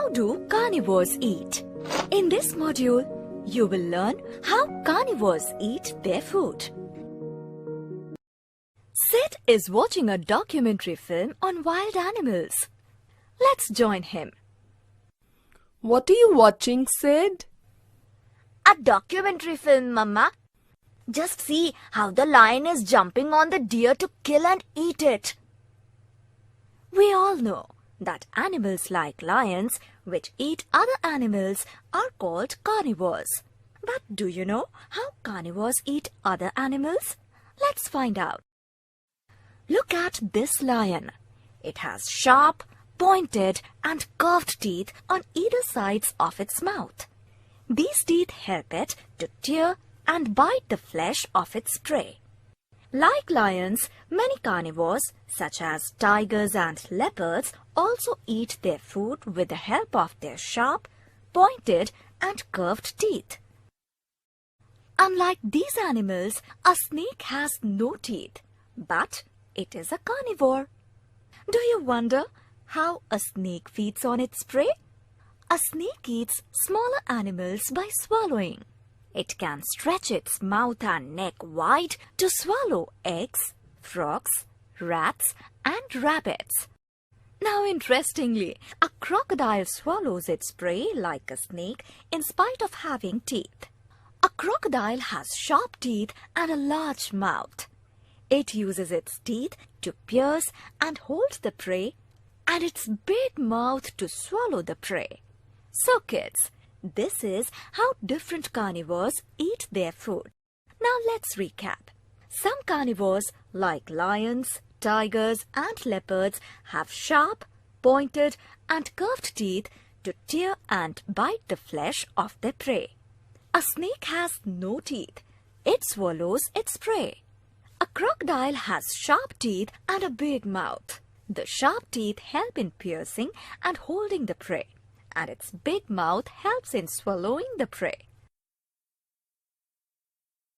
How do carnivores eat? In this module, you will learn how carnivores eat their food. Sid is watching a documentary film on wild animals. Let's join him. What are you watching, Sid? A documentary film, Mama. Just see how the lion is jumping on the deer to kill and eat it. We all know that animals like lions, which eat other animals, are called carnivores. But do you know how carnivores eat other animals? Let's find out. Look at this lion. It has sharp, pointed and curved teeth on either sides of its mouth. These teeth help it to tear and bite the flesh of its prey. Like lions, many carnivores, such as tigers and leopards, also eat their food with the help of their sharp, pointed and curved teeth. Unlike these animals, a snake has no teeth, but it is a carnivore. Do you wonder how a snake feeds on its prey? A snake eats smaller animals by swallowing. It can stretch its mouth and neck wide to swallow eggs, frogs, rats and rabbits. Now interestingly, a crocodile swallows its prey like a snake in spite of having teeth. A crocodile has sharp teeth and a large mouth. It uses its teeth to pierce and hold the prey and its big mouth to swallow the prey. So kids, this is how different carnivores eat their food. Now let's recap. Some carnivores like lions, tigers and leopards have sharp, pointed and curved teeth to tear and bite the flesh of their prey. A snake has no teeth. It swallows its prey. A crocodile has sharp teeth and a big mouth. The sharp teeth help in piercing and holding the prey, and its big mouth helps in swallowing the prey.